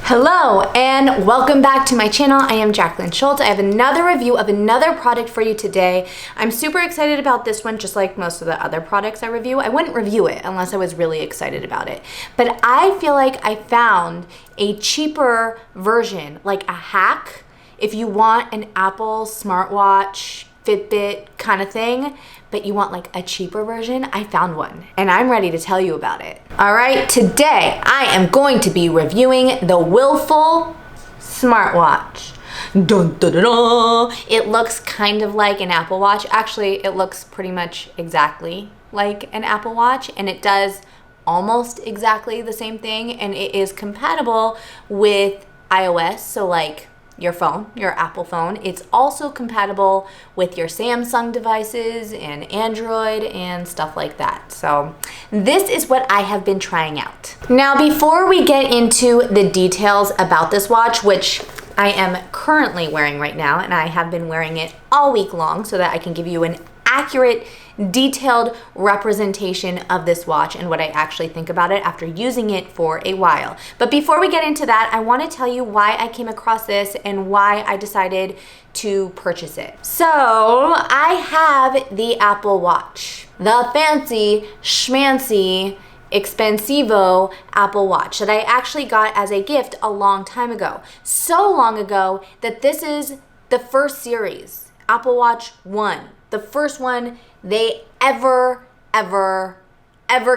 Hello and welcome back to my channel. I am Jackelyn Shultz. I have another review of another product for you today. I'm super excited about this one, just like most of the other products I review. I wouldn't review it unless I was really excited about it. But I feel like I found a cheaper version, like a hack, if you want an Apple smartwatch, Fitbit kind of thing, but you want like a cheaper version. I found one and I'm ready to tell you about it. All right, today I am going to be reviewing the Willful smartwatch. Dun, dun, dun, dun. It looks kind of like an Apple Watch. Actually, it looks pretty much exactly like an Apple Watch, and it does almost exactly the same thing, and it is compatible with iOS, so like your phone, your Apple phone. It's also compatible with your Samsung devices and Android and stuff like that. So this is what I have been trying out. Now, before we get into the details about this watch, which I am currently wearing right now, and I have been wearing it all week long so that I can give you an accurate, detailed representation of this watch and what I actually think about it after using it for a while. But before we get into that, I want to tell you why I came across this and why I decided to purchase it. So I have the Apple Watch, the fancy schmancy expensivo Apple Watch that I actually got as a gift a long time ago. So long ago that this is the first series, Apple Watch 1. The first one they ever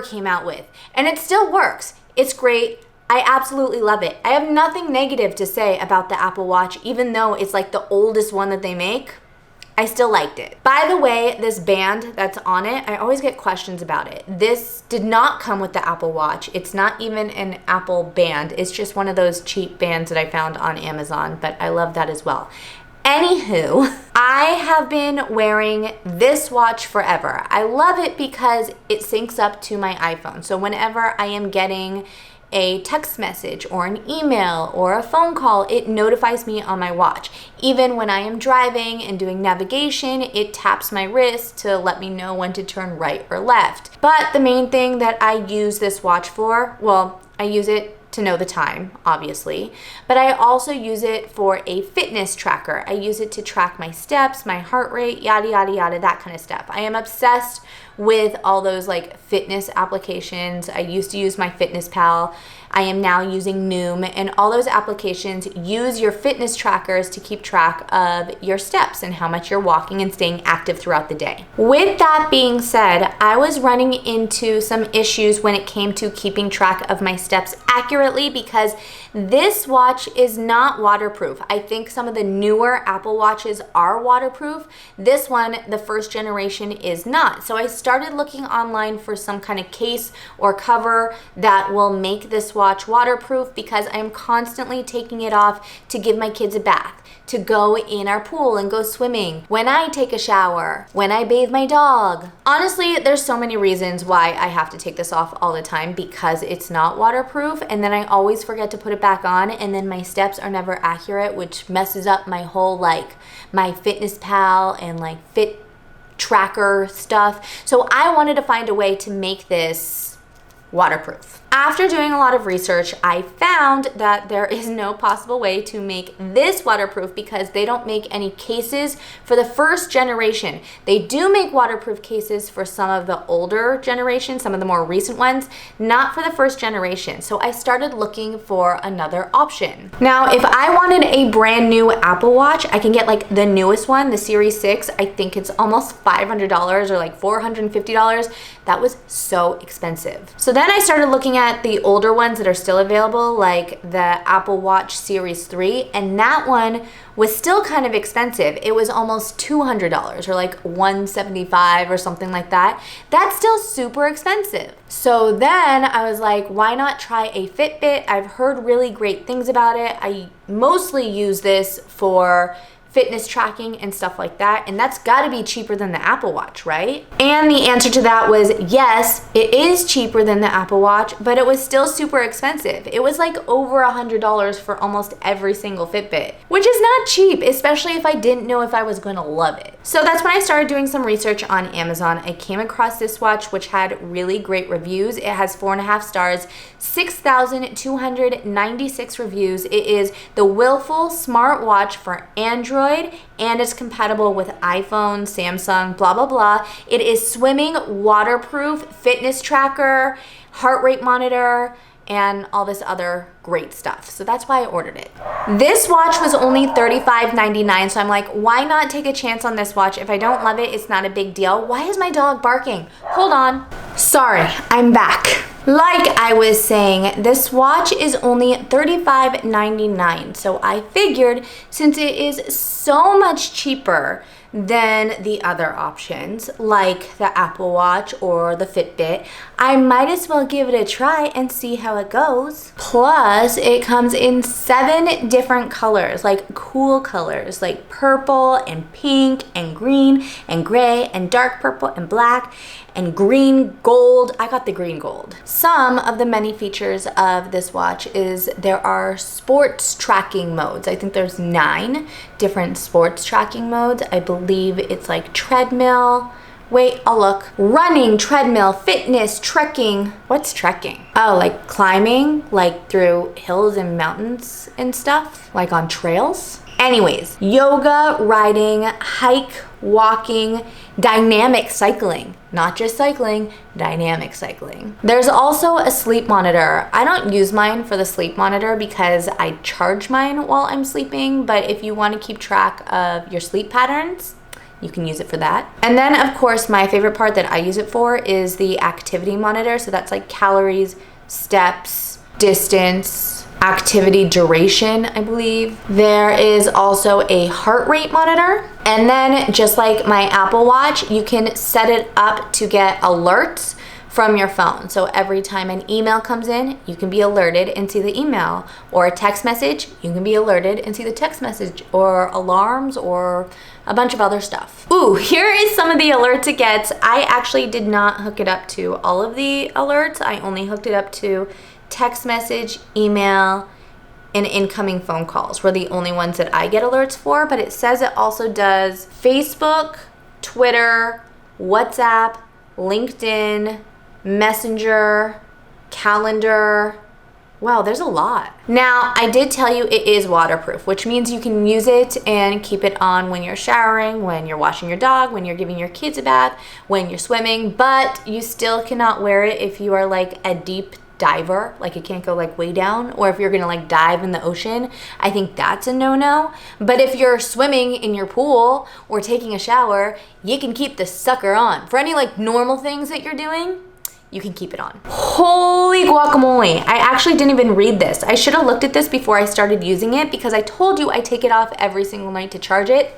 came out with. And it still works. It's great. I absolutely love it. I have nothing negative to say about the Apple Watch, even though it's like the oldest one that they make. I still liked it. By the way, this band that's on it, I always get questions about it. This did not come with the Apple Watch. It's not even an Apple band. It's just one of those cheap bands that I found on Amazon, but I love that as well. Anywho, I have been wearing this watch forever. I love it because it syncs up to my iPhone. So whenever I am getting a text message or an email or a phone call, it notifies me on my watch. Even when I am driving and doing navigation, it taps my wrist to let me know when to turn right or left. But the main thing that I use this watch for, well, I use it to know the time, obviously, but I also use it for a fitness tracker. I use it to track my steps, my heart rate, yada, yada, yada, that kind of stuff. I am obsessed with all those like fitness applications. I used to use my Fitness Pal. I am now using Noom, and all those applications use your fitness trackers to keep track of your steps and how much you're walking and staying active throughout the day. With that being said, I was running into some issues when it came to keeping track of my steps accurately because this watch is not waterproof. I think some of the newer Apple Watches are waterproof. This one, the first generation, is not. So I started looking online for some kind of case or cover that will make this watch waterproof because I'm constantly taking it off to give my kids a bath, to go in our pool and go swimming, when I take a shower, when I bathe my dog. Honestly, there's so many reasons why I have to take this off all the time because it's not waterproof, and then I always forget to put it back on, and then my steps are never accurate, which messes up my whole like my Fitness Pal and like fit tracker stuff. So I wanted to find a way to make this waterproof. After doing a lot of research, I found that there is no possible way to make this waterproof because they don't make any cases for the first generation. They do make waterproof cases for some of the older generations, some of the more recent ones, not for the first generation. So I started looking for another option. Now, if I wanted a brand new Apple Watch, I can get like the newest one, the Series 6. I think it's almost $500 or like $450. That was so expensive. So then I started looking at the older ones that are still available, like the Apple Watch Series 3, and that one was still kind of expensive. It was almost $200 or like $175 or something like that. That's still super expensive. So then I was like, why not try a Fitbit? I've heard really great things about it. I mostly use this for fitness tracking and stuff like that, and that's got to be cheaper than the Apple Watch, right? And the answer to that was yes, it is cheaper than the Apple Watch, but it was still super expensive. It was like over $100 for almost every single Fitbit, which is not cheap, especially if I didn't know if I was going to love it. So that's when I started doing some research on Amazon. I came across this watch, which had really great reviews. It has 4.5 stars, 6,296 reviews. It is the Willful smartwatch for Android, and it's compatible with iPhone, Samsung, blah, blah, blah. It is swimming, waterproof, fitness tracker, heart rate monitor, and all this other great stuff. So that's why I ordered it. This watch was only $35.99, so I'm like, why not take a chance on this watch? If I don't love it, it's not a big deal. Why is my dog barking? Hold on. Sorry, I'm back. Like I was saying, this watch is only $35.99, so I figured since it is so much cheaper than the other options, like the Apple Watch or the Fitbit, I might as well give it a try and see how it goes. Plus, it comes in 7 different colors, like cool colors, like purple and pink and green and gray and dark purple and black and green gold. I got the green gold. Some of the many features of this watch is there are sports tracking modes. I think there's 9 different sports tracking modes. I believe it's like treadmill. Wait, I'll look. Running, treadmill, fitness, trekking. What's trekking? Oh, like climbing, like through hills and mountains and stuff, like on trails. Anyways, yoga, riding, hike, walking, dynamic cycling. Not just cycling, dynamic cycling. There's also a sleep monitor. I don't use mine for the sleep monitor because I charge mine while I'm sleeping, but if you want to keep track of your sleep patterns, you can use it for that. And then of course, my favorite part that I use it for is the activity monitor. So that's like calories, steps, distance, activity duration, I believe. There is also a heart rate monitor. And then just like my Apple Watch, you can set it up to get alerts from your phone. So every time an email comes in, you can be alerted and see the email, or a text message, you can be alerted and see the text message, or alarms, or a bunch of other stuff. Ooh, here is some of the alerts it gets. I actually did not hook it up to all of the alerts. I only hooked it up to text message, email, and incoming phone calls were the only ones that I get alerts for, but it says it also does Facebook, Twitter, WhatsApp, LinkedIn, Messenger, calendar. Wow, there's a lot. Now, I did tell you it is waterproof, which means you can use it and keep it on when you're showering, when you're washing your dog, when you're giving your kids a bath, when you're swimming, but you still cannot wear it if you are like a deep diver, like it can't go like way down, or if you're gonna like dive in the ocean. I think that's a no-no. But if you're swimming in your pool or taking a shower, you can keep the sucker on. For any like normal things that you're doing, you can keep it on. Holy guacamole. I actually didn't even read this. I should have looked at this before I started using it because I told you I take it off every single night to charge it.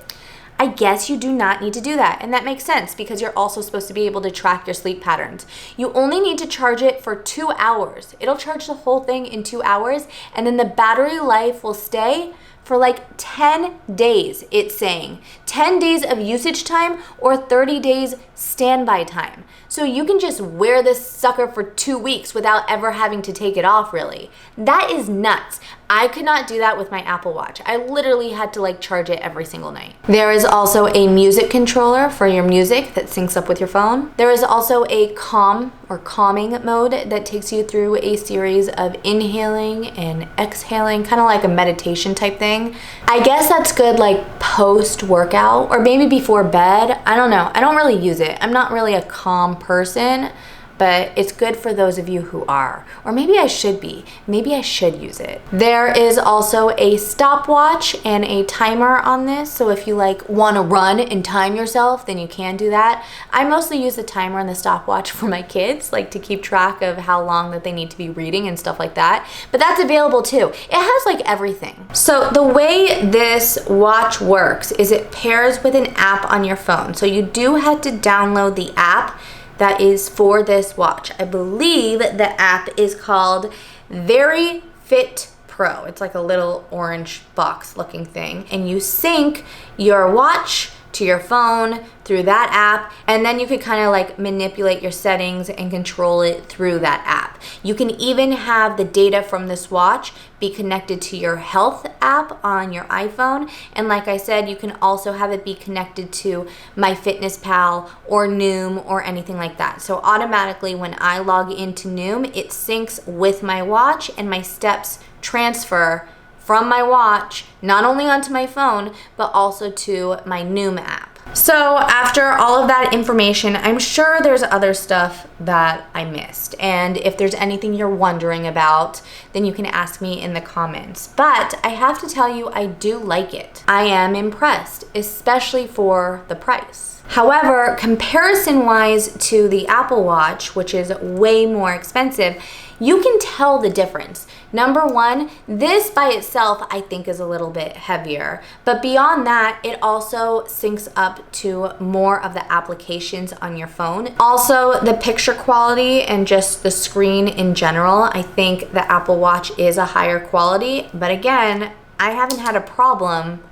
I guess you do not need to do that. And that makes sense because you're also supposed to be able to track your sleep patterns. You only need to charge it for 2 hours. It'll charge the whole thing in 2 hours, and then the battery life will stay for like 10 days, it's saying. 10 days of usage time or 30 days standby time. So you can just wear this sucker for 2 weeks without ever having to take it off, really. That is nuts. I could not do that with my Apple Watch. I literally had to like charge it every single night. There is also a music controller for your music that syncs up with your phone. There is also a calming mode that takes you through a series of inhaling and exhaling, kind of like a meditation type thing. I guess that's good like post-workout or maybe before bed. I don't know. I don't really use it. I'm not really a calm person, but it's good for those of you who are. Or maybe I should be. Maybe I should use it. There is also a stopwatch and a timer on this, so if you like want to run and time yourself, then you can do that. I mostly use the timer and the stopwatch for my kids, like to keep track of how long that they need to be reading and stuff like that. But that's available too. It has like everything. So the way this watch works is it pairs with an app on your phone. So you do have to download the app that is for this watch. I believe the app is called Very Fit Pro. It's like a little orange box looking thing. And you sync your watch to your phone through that app, and then you could kind of like manipulate your settings and control it through that app. You can even have the data from this watch be connected to your health app on your iPhone, and like I said, you can also have it be connected to MyFitnessPal or Noom or anything like that. So automatically when I log into Noom, it syncs with my watch, and my steps transfer from my watch, not only onto my phone, but also to my Noom app. So after all of that information, I'm sure there's other stuff that I missed. And if there's anything you're wondering about, then you can ask me in the comments. But I have to tell you, I do like it. I am impressed, especially for the price. However, comparison-wise to the Apple Watch, which is way more expensive, you can tell the difference. Number one, this by itself I think is a little bit heavier, but beyond that, it also syncs up to more of the applications on your phone. Also, the picture quality and just the screen in general, I think the Apple Watch is a higher quality, but again, I haven't had a problem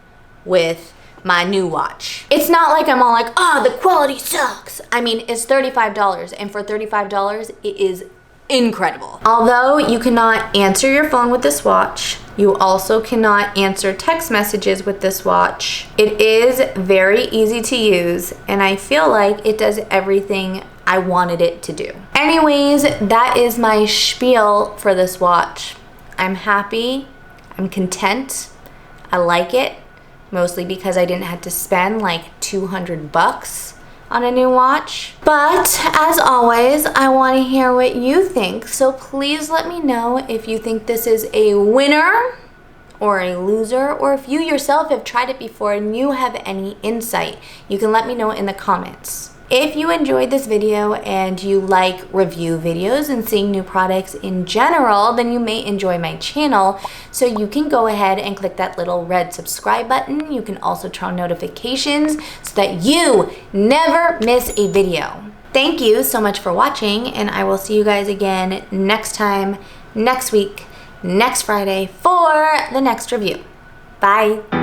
with my new watch. It's not like I'm all like, oh, the quality sucks. I mean, it's $35, and for $35, it is incredible. Although you cannot answer your phone with this watch, you also cannot answer text messages with this watch. It is very easy to use, and I feel like it does everything I wanted it to do. Anyways, that is my spiel for this watch. I'm happy, I'm content, I like it, mostly because I didn't have to spend like $200 on a new watch. But as always, I want to hear what you think. So please let me know if you think this is a winner or a loser, or if you yourself have tried it before and you have any insight. You can let me know in the comments. If you enjoyed this video and you like review videos and seeing new products in general, then you may enjoy my channel. So you can go ahead and click that little red subscribe button. You can also turn on notifications so that you never miss a video. Thank you so much for watching, and I will see you guys again next time, next week, next Friday for the next review. Bye.